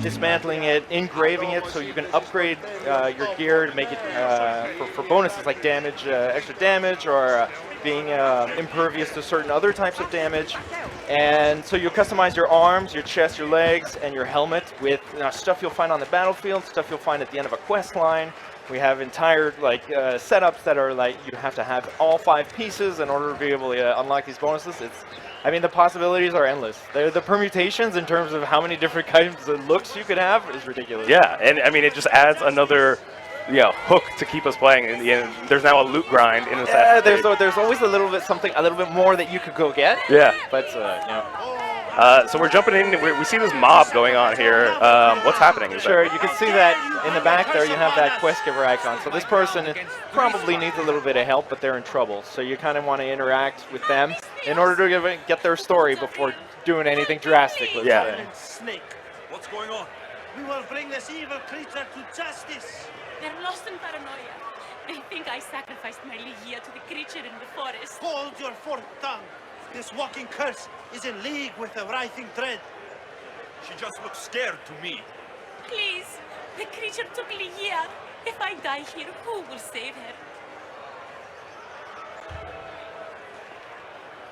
dismantling it, engraving it, so you can upgrade your gear to make it for bonuses like damage, extra damage, or being impervious to certain other types of damage. And so you'll customize your arms, your chest, your legs, and your helmet with stuff you'll find on the battlefield, stuff you'll find at the end of a quest line. We have entire setups that are like you have to have all 5 pieces in order to be able to unlock these bonuses. I mean, the possibilities are endless. The permutations in terms of how many different kinds of looks you could have is ridiculous. Yeah, and I mean, it just adds another hook to keep us playing. In the end, there's now a loot grind in Assassin's Creed. There's always a little bit more that you could go get. Yeah. But so we're jumping in. We see this mob going on here. What's happening? Sure, you can see that in the back there. You have that quest giver icon. So this person probably needs a little bit of help, but they're in trouble. So you kind of want to interact with them in order to get their story before doing anything drastic. Snake, what's going on? We will bring this evil creature to justice. They're lost in paranoia. They think I sacrificed my Ligia to the creature in the forest. Hold your forked tongue. This walking curse is in league with the writhing dread. She just looks scared to me. Please, the creature took Ligia. If I die here, who will save her?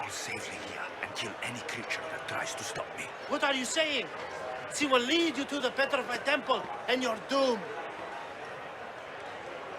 I'll save Ligia and kill any creature that tries to stop me. What are you saying? She will lead you to the Petrified Temple, and you're doomed.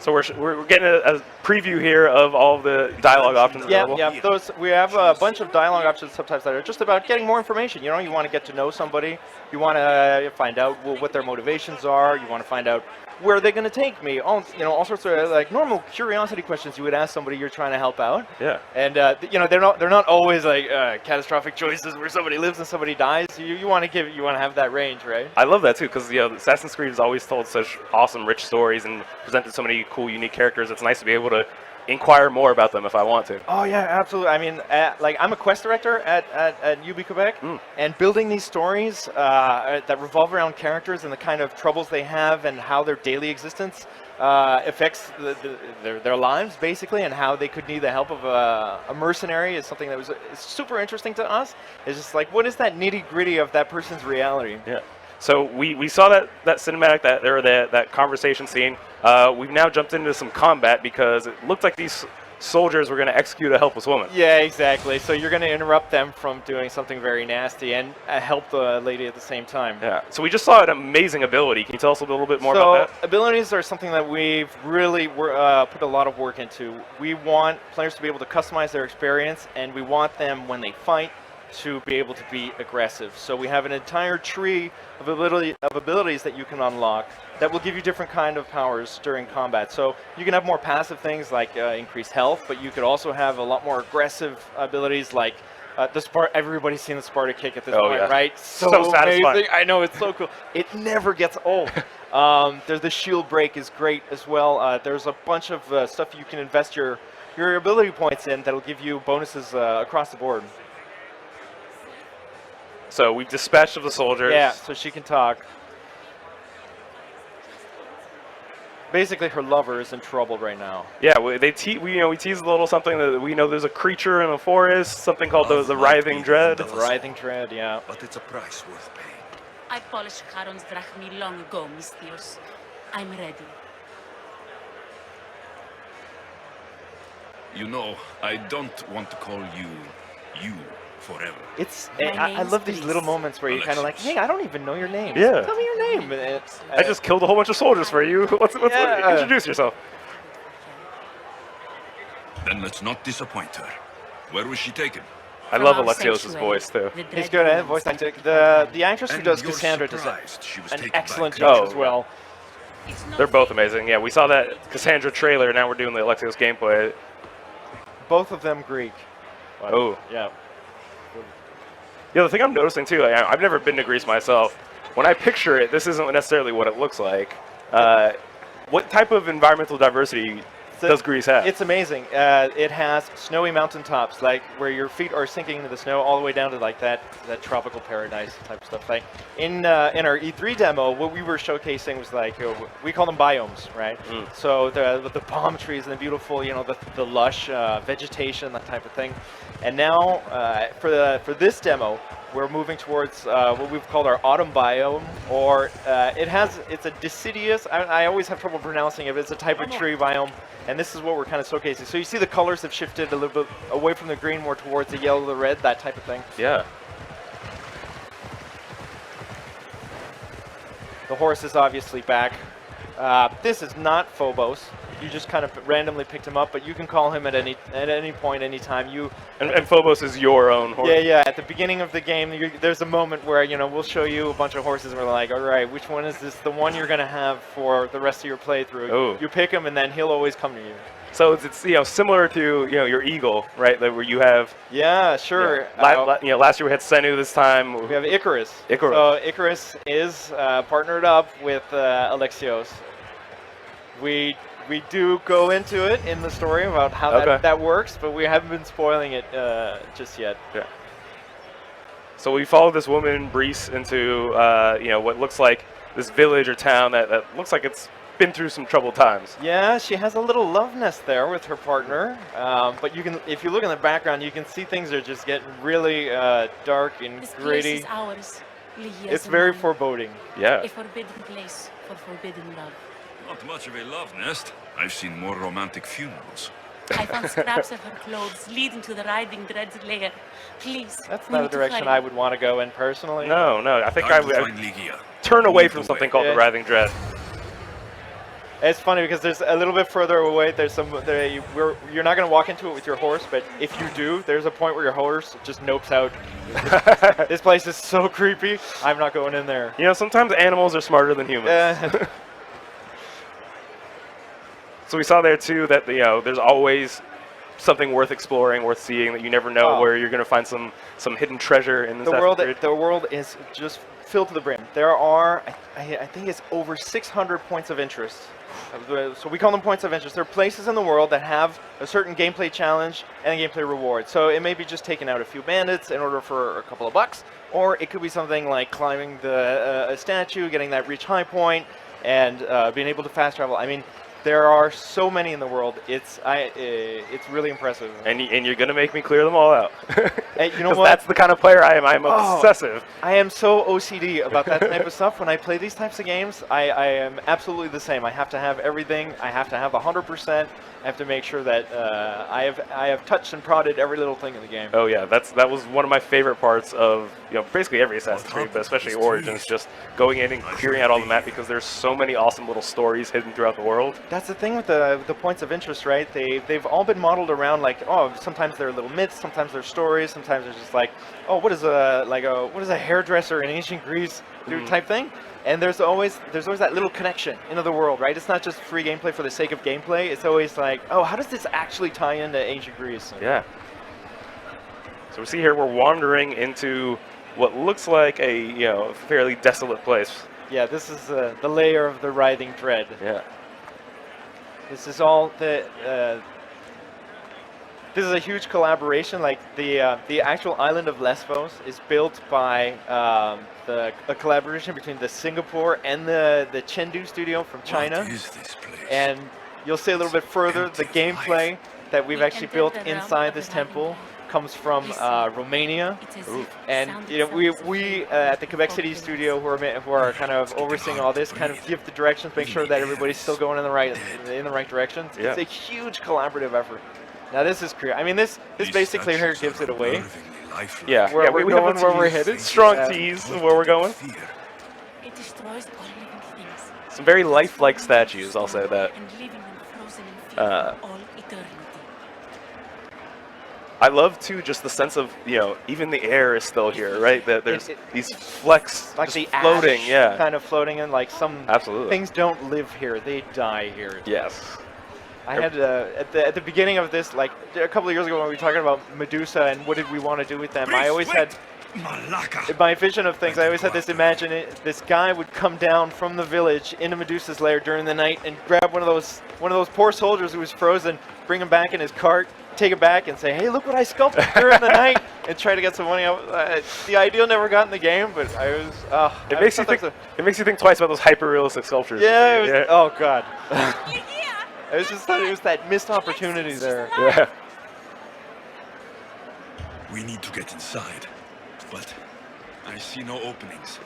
So we're getting a preview here of all of the dialogue options available. Yeah. We have a bunch of dialogue options sometimes that are just about getting more information. You want to get to know somebody. You want to find out what their motivations are. You want to find out where are they going to take me. All sorts of like normal curiosity questions you would ask somebody you're trying to help out. Yeah. And they're not always like catastrophic choices where somebody lives and somebody dies. You want to have that range, right? I love that too, because Assassin's Creed has always told such awesome, rich stories and presented so many cool, unique characters. It's nice to be able to inquire more about them if I want to. Oh yeah, absolutely. I mean, I'm a quest director at UB Quebec, and building these stories that revolve around characters and the kind of troubles they have and how their daily existence affects their lives, basically, and how they could need the help of a mercenary is something that was super interesting to us. It's just like, what is that nitty-gritty of that person's reality? Yeah. So we saw that cinematic, that conversation scene. We've now jumped into some combat because it looked like these soldiers were going to execute a helpless woman. Yeah, exactly. So you're going to interrupt them from doing something very nasty and help the lady at the same time. Yeah. So we just saw an amazing ability. Can you tell us a little bit more about that? Abilities are something that we've really put a lot of work into. We want players to be able to customize their experience, and we want them, when they fight, to be able to be aggressive. So we have an entire tree of abilities that you can unlock that will give you different kind of powers during combat. So you can have more passive things like increased health, but you could also have a lot more aggressive abilities like everybody's seen the Sparta kick at this point, right? So satisfying. Amazing. I know, it's so cool. It never gets old. There's the shield break is great as well. There's a bunch of stuff you can invest your ability points in that'll give you bonuses across the board. So we've dispatched of the soldiers. Yeah, so she can talk. Basically, her lover is in trouble right now. Yeah, we tease a little something that we know there's a creature in the forest, something called the writhing dread. The writhing dread, yeah. But it's a price worth paying. I polished Charon's drachmi long ago, Mystios. I'm ready. You know, I don't want to call you forever. I love these little moments where you're kind of like, hey, I don't even know your name. Yeah. Tell me your name. I just killed a whole bunch of soldiers for you. Introduce yourself. Then let's not disappoint her. Where was she taken? I love Alexios' voice too. He's good at voice acting. The actress who does Cassandra does an excellent job as well. They're both amazing. Yeah, we saw that Cassandra trailer. Now we're doing the Alexios gameplay. Both of them Greek. Oh. Yeah. Yeah, the thing I'm noticing too, I've never been to Greece myself. When I picture it, this isn't necessarily what it looks like. What type of environmental diversity does Greece have? It's amazing. It has snowy mountaintops, like where your feet are sinking into the snow, all the way down to like that tropical paradise type stuff. Like in our E3 demo, what we were showcasing was like we call them biomes, right? So the palm trees and the beautiful, the lush vegetation, that type of thing. And now for this demo, we're moving towards what we've called our autumn biome, or it's a deciduous. I always have trouble pronouncing it, but it's a type of tree biome, and this is what we're kind of showcasing. So you see the colors have shifted a little bit away from the green, more towards the yellow, the red, that type of thing. Yeah. The horse is obviously back. This is not Phobos. You just kind of randomly picked him up, but you can call him at any point, anytime. And Phobos is your own horse. Yeah. At the beginning of the game, there's a moment where we'll show you a bunch of horses, and we're like, all right, which one is this? The one you're gonna have for the rest of your playthrough. Ooh. You pick him, and then he'll always come to you. So it's similar to your eagle, right? Where you have. Yeah, sure. Last year we had Senu. This time we have Icarus. Icarus. So Icarus is partnered up with Alexios. We do go into it in the story about how that works, but we haven't been spoiling it just yet. Yeah. So we follow this woman, Brees, into what looks like this village or town that looks like it's been through some troubled times. Yeah, she has a little love nest there with her partner, but if you look in the background, you can see things are just getting really dark and This gritty. place is ours. It's very foreboding. Yeah. A forbidden place for forbidden love. Not much of a love nest. I've seen more romantic funerals. I found scraps of her clothes leading to the riding dread's lair. Please. That's we not a need to direction hurry. I would want to go in personally. No. I think I Hard would to find Ligia. turn away Lead from the something way. called the Yeah. Writhing Dread. It's funny because there's a little bit further away. You're not going to walk into it with your horse, but if you do, there's a point where your horse just nopes out. This place is so creepy. I'm not going in there. Sometimes animals are smarter than humans. So we saw there too that there's always something worth exploring, worth seeing. That you never know where you're going to find some hidden treasure in this. The world is just filled to the brim. There are, I think it's over 600 points of interest. So we call them points of interest. They're places in the world that have a certain gameplay challenge and a gameplay reward. So it may be just taking out a few bandits in order for a couple of bucks, or it could be something like climbing a statue, getting that reach high point, and being able to fast travel. I mean, there are so many in the world. It's really impressive. And you're going to make me clear them all out. Hey, you know 'Cause what? that's the kind of player I am. I'm obsessive. I am so OCD about that type of stuff. When I play these types of games, I am absolutely the same. I have to have everything. I have to have 100%. I have to make sure that I have touched and prodded every little thing in the game. Oh yeah, that was one of my favorite parts of basically every Assassin's Creed, but especially Origins, just going in and clearing out all the map because there's so many awesome little stories hidden throughout the world. That's the thing with the points of interest, right? They've all been modeled around like, sometimes they're little myths, sometimes they're stories, sometimes they're just like, what is a hairdresser in ancient Greece do type thing. And there's always that little connection into the world, right? It's not just free gameplay for the sake of gameplay. It's always like, how does this actually tie into ancient Greece? Yeah. So we see here we're wandering into what looks like a fairly desolate place. Yeah, this is the layer of the Writhing Dread. Yeah. This is all this is a huge collaboration. Like the actual island of Lesbos is built by a collaboration between the Singapore and the Chengdu studio from China. What is this place? And you'll see a little bit further the gameplay that we've actually built inside this temple comes from Romania. And we at the Quebec City studio who are kind of overseeing all this kind of give the directions, make sure that everybody's still going in the right direction. Yeah. It's a huge collaborative effort. Now this is clear. I mean, this basically here gives it away. Yeah, Where we're we have going, a where we're tease, headed. strong tease of where we're going. It destroys all living things. Some very lifelike statues, I'll say that. And leaving them frozen in fear for all eternity. I love too just the sense of even the air is still here, right? That there's these flecks Like just the floating, ash kind of floating in, like some Absolutely. things don't live here, they die here. Yes. I had at the beginning of this, like a couple of years ago when we were talking about Medusa and what did we want to do with them, I always had in my vision of things, I always had this guy would come down from the village into Medusa's lair during the night and grab one of those poor soldiers who was frozen, bring him back in his cart, take it back and say, hey, look what I sculpted during the night, and try to get some money out. The ideal never got in the game, but I was. It makes you think twice about those hyper-realistic sculptures. Yeah, it was, oh god. Yeah. I was just thought it was that missed opportunity there. Yeah. We need to get inside, but I see no openings,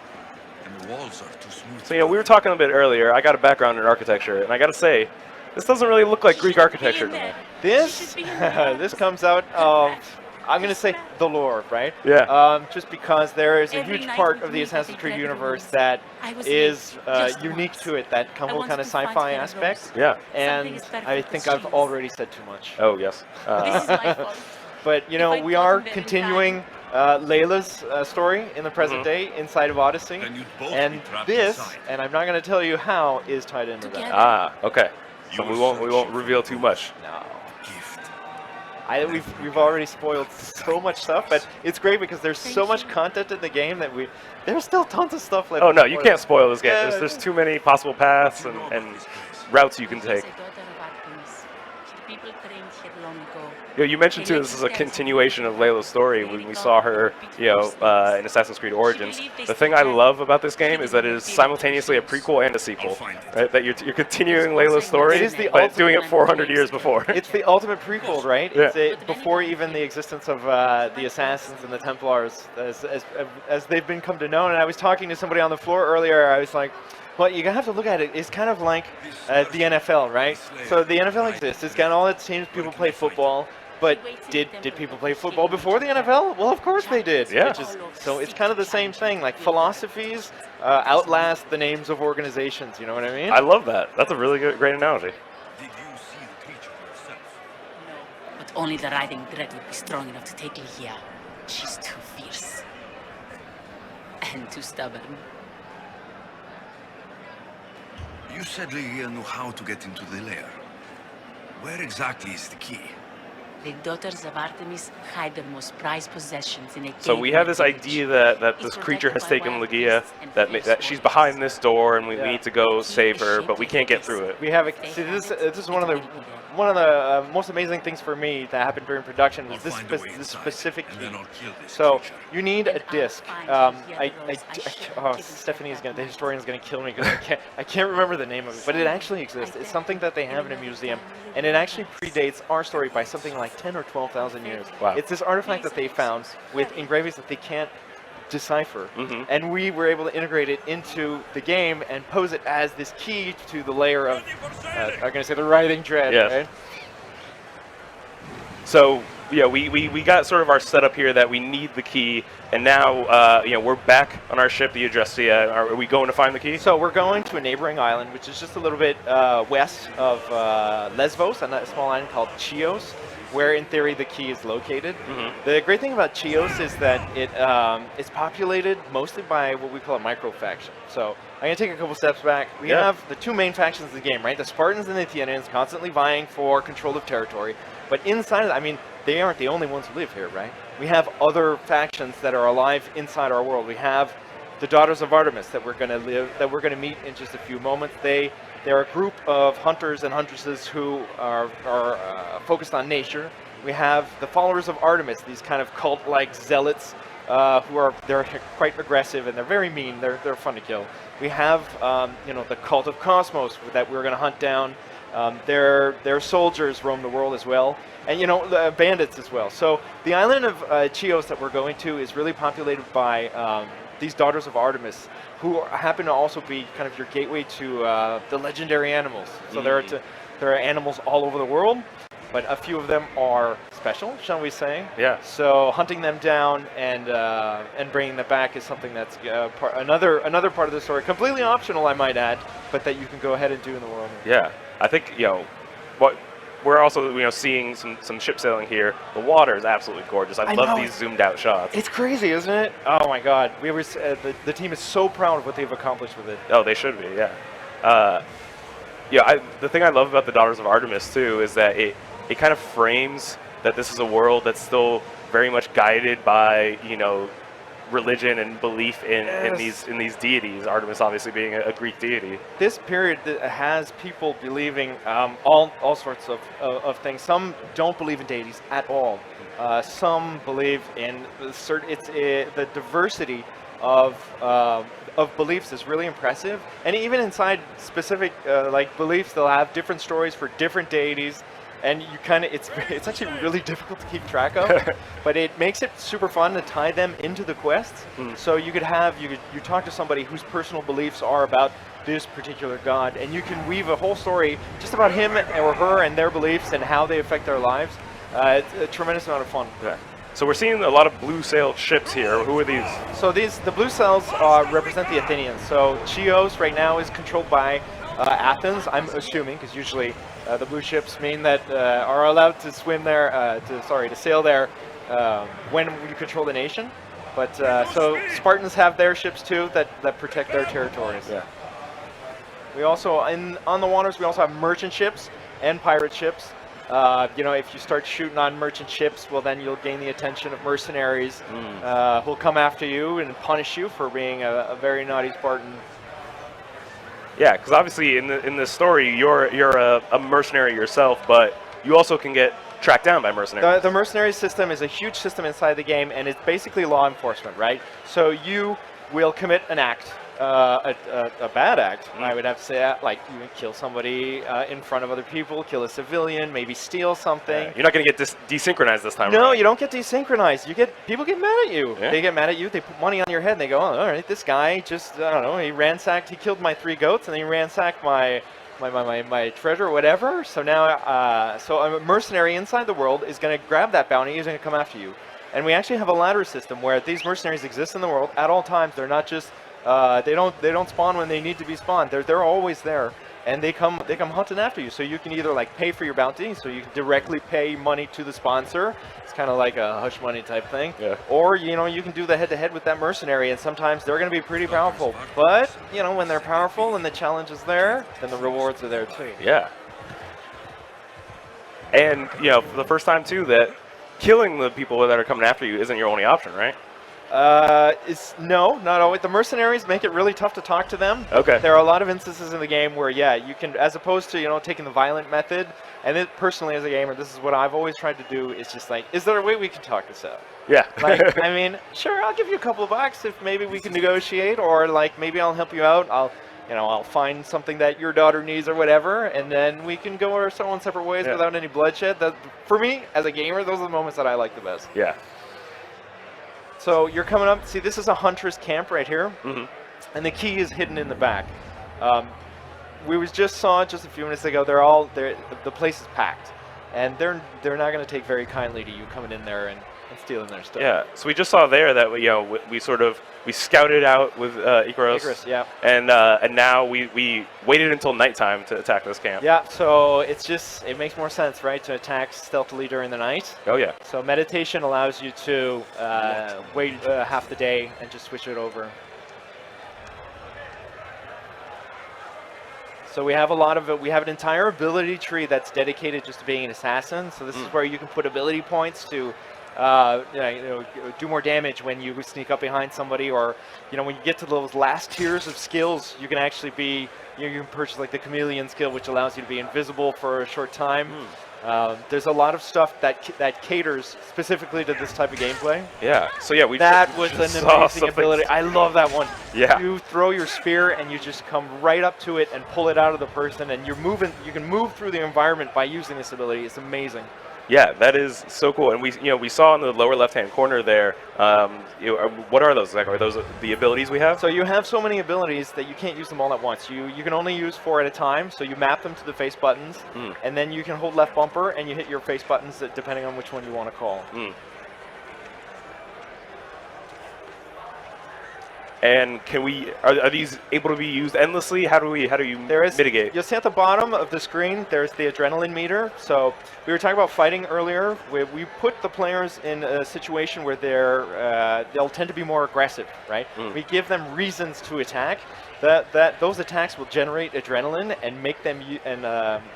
and the walls are too smooth. So, we were talking a bit earlier. I got a background in architecture, and I got to say, this doesn't really look like Greek architecture to me. This this comes out of, I'm going to say, the lore, right? Yeah. Just because there is a Every huge night part with of the me Assassin's they Creed dreaded universe rules. that I was is late, just unique once. to it, that couple kind wanted of to fight sci-fi for the aspects. rules. Yeah. And Something as perfect I as think I've cheese. already said too much. Oh, yes. This is my fault. But If I'd we gotten are there in continuing Layla's story in the present day inside of Odyssey, Then you'd both and be trapped this, inside. and I'm not going to tell you how, is tied into Together. that. Okay. So You we were won't searching for reveal too much. No. Gift. We've already spoiled so much stuff, but it's great because there's so Thank much you. content in the game that there's still tons of stuff left. Oh no, to you spoil. can't spoil this game. Yeah. There's too many possible paths and routes you can He is take. a daughter of Artemis. Her people trained here long ago. You mentioned too, this is a continuation of Layla's story when we saw her, in Assassin's Creed Origins. The thing I love about this game is that it is simultaneously a prequel and a sequel. Right? That you're continuing Layla's story, It is the but ultimate- doing it 400 years before. It's the ultimate prequel, right? Yeah. It's before even the existence of the Assassins and the Templars, as they've been come to know. And I was talking to somebody on the floor earlier. I was like, well, you have to look at it. It's kind of like the NFL, right? So the NFL exists. It's got all its teams. People play football. But did people play football before the NFL? Well, of course they did. Yeah. So it's kind of the same thing. Like philosophies outlast the names of organizations. You know what I mean? I love that. That's a really great analogy. Did you see the creature yourself? No, but only the riding dread would be strong enough to take Lygia. She's too fierce. And too stubborn. You said Lygia knew how to get into the lair. Where exactly is the key? The daughters of Artemis hide their most prized possessions in a So cave we have in this the village. idea that this It's creature has protected by taken wild Lygia, beasts and that fierce she's warriors. behind this door, and we Yeah. need to go The key save is her, shaped but we like can't a get through it. We have They see this. have it, This is one of the it's very most amazing things for me that happened during production was I'll this find a way this inside, specific and key. then I'll kill this So creature. you need a And I'll disc. find Oh, the other rose I should have given Stephanie's to gonna, the that historian's gonna kill me because I can't remember the name of it, but it actually exists. It's something that they have in a museum, and it actually predates our story by something like 10 or 12,000 years. Wow. It's this artifact that they found with engravings that they can't decipher, Mhm. and we were able to integrate it into the game and pose it as this key to the layer of, I'm gonna say the writhing dread. Yes. Right? So yeah, we got sort of our setup here that we need the key, and now we're back on our ship, the Adrestia. Are we going to find the key? So we're going to a neighboring island, which is just a little bit west of Lesbos, a small island called Chios, where in theory the key is located. The great thing about Chios is that it's populated mostly by what we call a micro-faction. So I'm going to take a couple steps back. We Yeah. have the two main factions of the game, right? The Spartans and the Athenians constantly vying for control of territory. But inside of that, I mean, they aren't the only ones who live here, right? We have other factions that are alive inside our world. We have the Daughters of Artemis that we're going to meet in just a few moments. They're a group of hunters and huntresses who are focused on nature. We have the Followers of Artemis, these kind of cult-like zealots they're quite aggressive and they're very mean. They're fun to kill. We have the Cult of Cosmos that we're going to hunt down. Their soldiers roam the world as well, and the bandits as well. So the island of Chios that we're going to is really populated by these Daughters of Artemis, who happen to also be kind of your gateway to the legendary animals. So there are animals all over the world, but a few of them are special, shall we say? Yeah. So hunting them down and bringing them back is something that's another part of the story, completely optional, I might add, but that you can go ahead and do in the world. Yeah, I think what we're also seeing some ship sailing here. The water is absolutely gorgeous. I love know. these zoomed out shots. It's crazy, isn't it? Oh my God, the team is so proud of what they've accomplished with it. Oh, they should be, yeah. The thing I love about the Daughters of Artemis too is that it kind of frames that this is a world that's still very much guided by religion and belief in these deities. Artemis obviously being a Greek deity. This period has people believing all sorts of things. Some don't believe in deities at all. Some believe in the diversity of beliefs is really impressive. And even inside specific beliefs, they'll have different stories for different deities. and you kind of it's actually really difficult to keep track of, but it makes it super fun to tie them into the quests. So you talk to somebody whose personal beliefs are about this particular god, and you can weave a whole story just about him or her and their beliefs and how they affect their lives. It's a tremendous amount of fun. Yeah. So we're seeing a lot of blue-sailed ships here. Who are these? So the blue cells represent the Athenians. So Chios right now is controlled by Athens, I'm assuming, because usually the blue ships mean that are allowed to swim there, to sail there when you control the nation. But so Spartans have their ships too that protect their territories. Yeah. We also on the waters we also have merchant ships and pirate ships. If you start shooting on merchant ships, well, then you'll gain the attention of mercenaries who'll come after you and punish you for being a very naughty Spartan. Yeah, because obviously in this story, you're a mercenary yourself, but you also can get tracked down by mercenaries. The mercenary system is a huge system inside the game, and it's basically law enforcement, right? So you will commit an act. A bad act, I would have to say, like you can kill somebody in front of other people, kill a civilian, maybe steal something. You're not going to get desynchronized this time. No, around. you don't get desynchronized. People get mad at you. Yeah. They get mad at you. They put money on your head. And they go, oh, all right, this guy just I don't know. He killed my 3 goats, and then he ransacked my treasure or whatever. So now, so a mercenary inside the world is going to grab that bounty. He's going to come after you. And we actually have a ladder system where these mercenaries exist in the world at all times. They're not just they don't spawn when they need to be spawned. They're always there, and they come hunting after you. So you can either like pay for your bounty, so you can directly pay money to the sponsor. It's kind of like a hush money type thing. Yeah. Or you can do the head-to-head with that mercenary, and sometimes they're going to be pretty powerful. But when they're powerful and the challenge is there, then the rewards are there too. Yeah. And for the first time too, that killing the people that are coming after you isn't your only option, right? No, not always. The mercenaries make it really tough to talk to them. Okay. There are a lot of instances in the game where, you can, as opposed to, taking the violent method, and personally as a gamer, this is what I've always tried to do, is just like, is there a way we can talk this out? Yeah. Like, I mean, sure, I'll give you a couple of bucks if maybe we can negotiate, or like maybe I'll help you out. I'll find something that your daughter needs or whatever, and then we can go our own separate ways without any bloodshed. For me, as a gamer, those are the moments that I like the best. Yeah. So you're coming up. See, this is a hunter's camp right here, and the key is hidden in the back. We just saw just a few minutes ago. The place is packed, and they're not going to take very kindly to you coming in there and stealing their stuff. Yeah. So we just saw there that we scouted out with Icaros. Icarus, yeah. And now we waited until nighttime to attack this camp. Yeah. So it makes more sense, right, to attack stealthily during the night. Oh yeah. So meditation allows you to wait half the day and just switch it over. So we have we have an entire ability tree that's dedicated just to being an assassin. So this is where you can put ability points to do more damage when you sneak up behind somebody, or when you get to those last tiers of skills, you can actually be you can purchase like the chameleon skill, which allows you to be invisible for a short time. There's a lot of stuff that caters specifically to this type of gameplay. Yeah. So yeah, that was an amazing ability. I love that one. Yeah. You throw your spear and you just come right up to it and pull it out of the person, and you can move through the environment by using this ability. It's amazing. Yeah, that is so cool. And we saw in the lower left-hand corner there. What are those exactly? Are those the abilities we have? So you have so many abilities that you can't use them all at once. You can only use 4 at a time. So you map them to the face buttons, and then you can hold left bumper and you hit your face buttons depending on which one you want to call. And are these able to be used endlessly? How do you mitigate? You'll see at the bottom of the screen, there's the adrenaline meter. So we were talking about fighting earlier. We put the players in a situation where they'll tend to be more aggressive, right? We give them reasons to attack. Those attacks will generate adrenaline and make them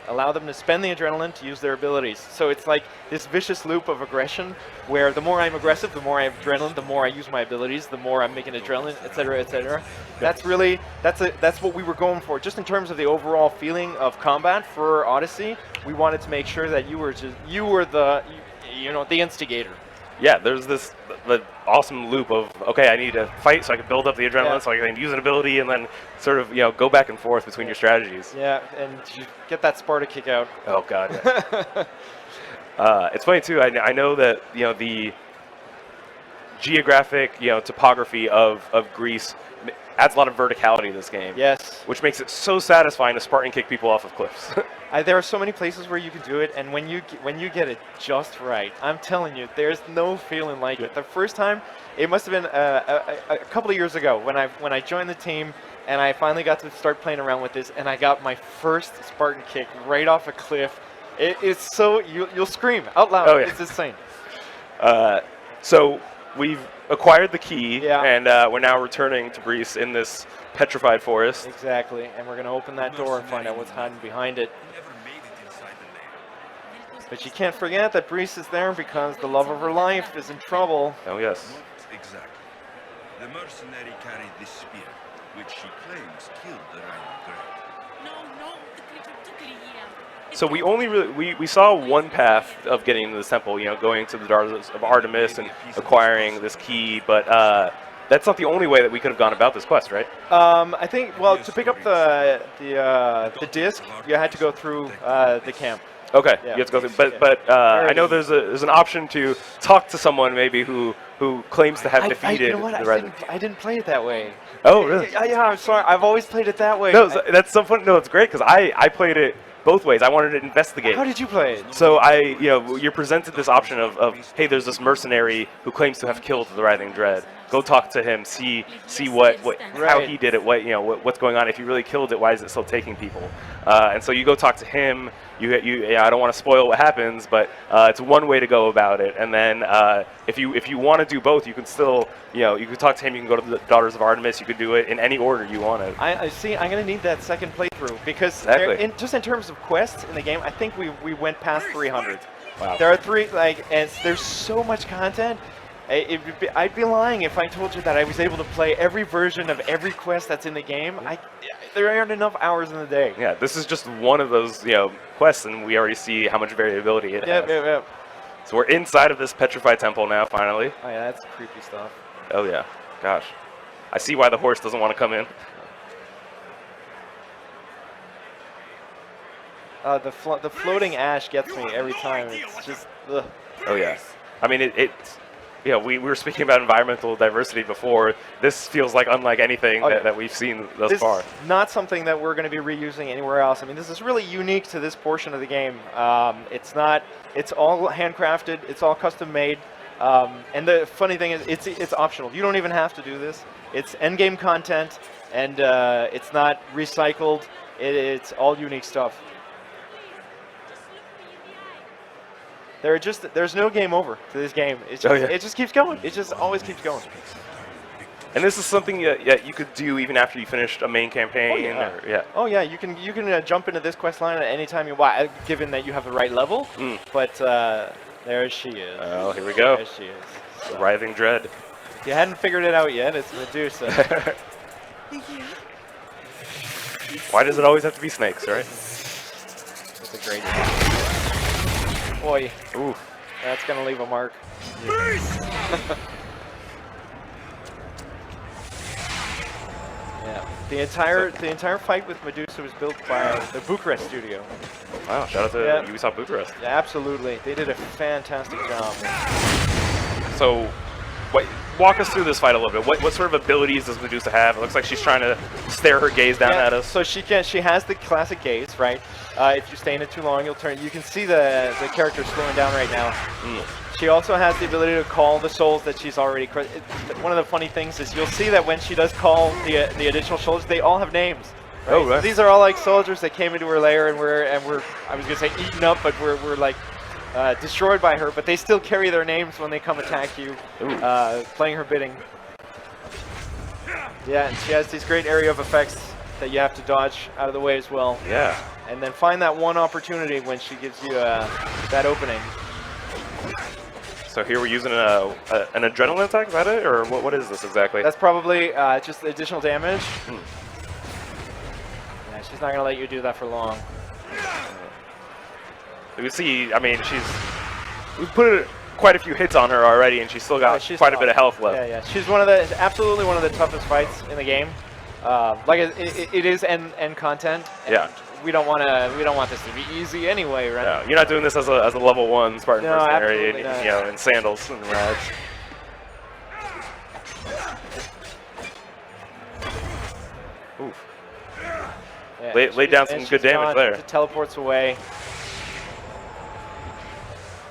allow them to spend the adrenaline to use their abilities. So it's like this vicious loop of aggression, where the more I'm aggressive, the more I have adrenaline, the more I use my abilities, the more I'm making adrenaline, etc., etc. That's what we were going for. Just in terms of the overall feeling of combat for Odyssey, we wanted to make sure that you were the instigator. yeah, there's this the awesome loop of, okay, I need to fight so I can build up the adrenaline, Yeah. so I can use an ability, and then sort of go back and forth between your strategies. Yeah, and you get that Sparta kick out. Oh god. It's funny too. I know that the geographic topography of Greece adds a lot of verticality to this game. Yes. Which makes it so satisfying to Spartan kick people off of cliffs. There are so many places where you can do it, and when you get it just right, I'm telling you, there's no feeling like it. The first time, it must have been a couple of years ago when I joined the team, and I finally got to start playing around with this, and I got my first Spartan kick right off a cliff. It's so you'll scream out loud. Oh, yeah. It's insane. So we've acquired the key, Yeah. and we're now returning to Greece in this petrified forest. Exactly, and we're gonna open that door and find out what's hiding behind it. Never made it inside the lair. But you can't forget that Breeze is there because the love of her life is in trouble. Oh yes. Not exactly. The mercenary carried this spear, which she claims killed the Rhine Grey. No, the creature took Lygia. So we only really we saw one path of getting into this temple, going to the Daughters of Artemis and acquiring this key, but that's not the only way that we could have gone about this quest, right? I think, well, to pick up the disc, you had to go through the camp. Okay, Yeah. you have to go through, but I know there's an option to talk to someone maybe who claims to have defeated you know what? the Rising. I didn't play it that way. Oh really? Yeah, I'm sorry. I've always played it that way. No, that's so fun. No, it's great because I played it both ways. I wanted to investigate. How did you play it? So you're presented this option of hey, there's this mercenary who claims to have killed the Writhing Dread. Go talk to him, see what how Right. he did it, what's going on. If he really killed it, why is it still taking people? And so you go talk to him. I don't want to spoil what happens, but it's one way to go about it. And then if you want to do both, you can still you can talk to him. You can go to the Daughters of Artemis. You could do it in any order you wanted. I see. I'm gonna need that second playthrough because Exactly. just in terms of quests in the game, I think we went past 300. Wow. There are and there's so much content. I'd be lying if I told you that I was able to play every version of every quest that's in the game. There aren't enough hours in the day. Yeah, this is just one of those quests, and we already see how much variability it has. Yeah. So we're inside of this petrified temple now, finally. Oh yeah, that's creepy stuff. Oh yeah, gosh. I see why the horse doesn't want to come in. The floating ash gets me every time. It's just ugh. Oh yeah. I mean, we were speaking about environmental diversity before. This feels like unlike anything Oh, yeah. that we've seen thus This far. is not something that we're going to be reusing anywhere else. I mean, this is really unique to this portion of the game. It's all handcrafted. It's all custom made. And the funny thing is, it's optional. You don't even have to do this. It's endgame content, and it's not recycled. It's all unique stuff. There's no game over to this game. It's just, It just keeps going. It just always keeps going. And this is something that you could do even after you finished a main campaign. Oh yeah, you can jump into this quest line at any time you want, given that you have the right level. But there she is. Oh, here we go. There she is. The Writhing Dread. If you hadn't figured it out yet, it's Medusa. Why does it always have to be snakes, right? It's a great. Boy, Ooh. that's gonna leave a mark. Yeah, the entire fight with Medusa was built by the Bucharest studio. Wow, shout out to Ubisoft Bucharest. Yeah, absolutely, they did a fantastic job. So, walk us through this fight a little bit. What sort of abilities does Medusa have? It looks like she's trying to stare her gaze down at us. So she has the classic gaze, right? If you stay in it too long, you'll turn. You can see the character slowing down right now. She also has the ability to call the souls that she's already. One of the funny things is you'll see that when she does call the additional souls, they all have names. Right? Oh, right. So these are all like soldiers that came into her lair and were I was gonna say eaten up, but we're like destroyed by her. But they still carry their names when they come attack you, playing her bidding. Yeah, and she has these great area of effects that you have to dodge out of the way as well. Yeah. And then find that one opportunity when she gives you that opening. So here we're using an adrenaline attack, is that it? Or what is this exactly? That's probably just additional damage. Yeah, she's not going to let you do that for long. You see, I mean, we put it quite a few hits on her already, and she's still got she's quite a tough. bit of health left. Yeah, yeah. She's absolutely one of the toughest fights in the game. Like it is end content. And Yeah. We don't want this to be easy anyway, right? No, you're not doing this as a level 1 Spartan No, mercenary, absolutely not. you know, in sandals and rags. Oof. Yeah, Laid down some she's good damage gone. there. She teleports away.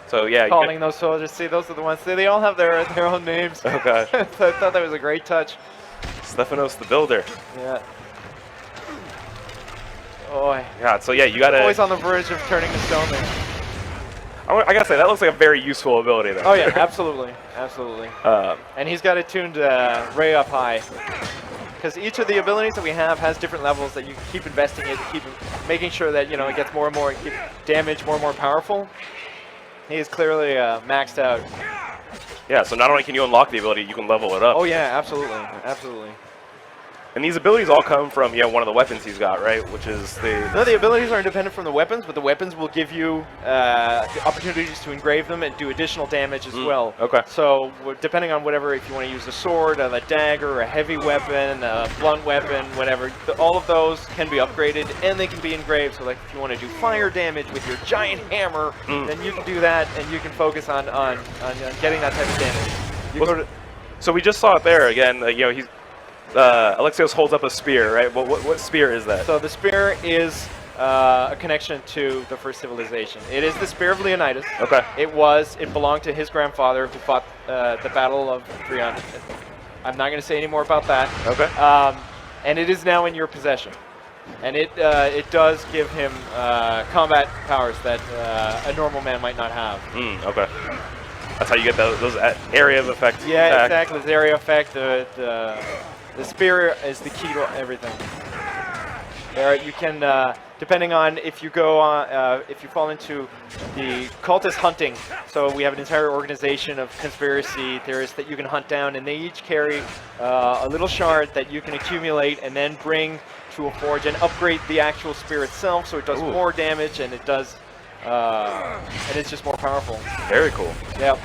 So yeah, Calling those soldiers. See, those are the ones. They all have their own names. Oh gosh. I thought that was a great touch. Stephanos the Builder. Yeah. Boy. Yeah, so yeah, you gotta. Always on the verge of turning to stone there. I gotta say, that looks like a very useful ability though. Oh yeah, absolutely, absolutely. And he's got it tuned way up high. Because each of the abilities that we have has different levels that you can keep investing in, keep making sure that it gets more and more, keep damage more and more powerful. He is clearly maxed out. Yeah, so not only can you unlock the ability, you can level it up. Oh yeah, absolutely, absolutely. And these abilities all come from one of the weapons he's got, right? Which is the. No, the abilities are independent from the weapons, but the weapons will give you the opportunities to engrave them and do additional damage as well. Okay. So depending on whatever, if you want to use a sword, a dagger, a heavy weapon, a blunt weapon, whatever, all of those can be upgraded and they can be engraved. So like if you want to do fire damage with your giant hammer, then you can do that and you can focus on getting that type of damage. You go to, So we just saw it there again. He's. Alexios holds up a spear, right? What spear is that? So the spear is a connection to the first civilization. It is the spear of Leonidas. Okay. It belonged to his grandfather who fought the Battle of 300. I'm not going to say any more about that. Okay. And it is now in your possession. And it does give him combat powers that a normal man might not have. Okay. That's how you get those area of effect. Yeah, attack. exactly. The area effect, the spear is the key to everything. There, you can, depending on if you go on, if you fall into the cultist hunting. So we have an entire organization of conspiracy theorists that you can hunt down, and they each carry a little shard that you can accumulate and then bring to a forge and upgrade the actual spear itself, so it does more damage and it does, and it's just more powerful. Very cool. Yep.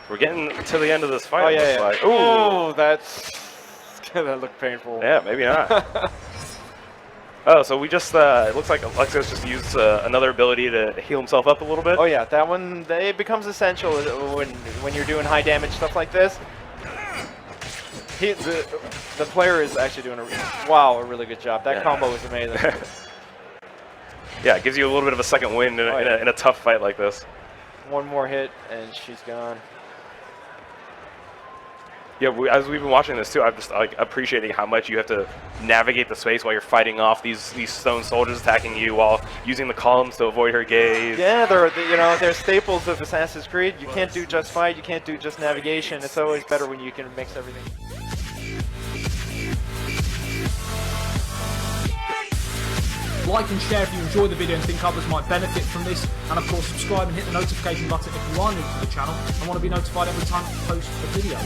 We're getting to the end of this fight. Oh yeah, yeah. Like. Ooh, that's that looked painful. Yeah, maybe not. Oh, so we just, it looks like Alexios just used another ability to heal himself up a little bit. Oh yeah, that one, it becomes essential when you're doing high damage stuff like this. The player is actually doing a really good job. That combo is amazing. Yeah, it gives you a little bit of a second wind in a tough fight like this. One more hit and she's gone. Yeah, as we've been watching this too, I'm just like appreciating how much you have to navigate the space while you're fighting off these stone soldiers attacking you while using the columns to avoid her gaze. Yeah, they're staples of Assassin's Creed. You can't do just fight, you can't do just navigation. It's always better when you can mix everything. Like and share if you enjoy the video and think others might benefit from this, and of course subscribe and hit the notification button if you are new to the channel and want to be notified every time I post a video.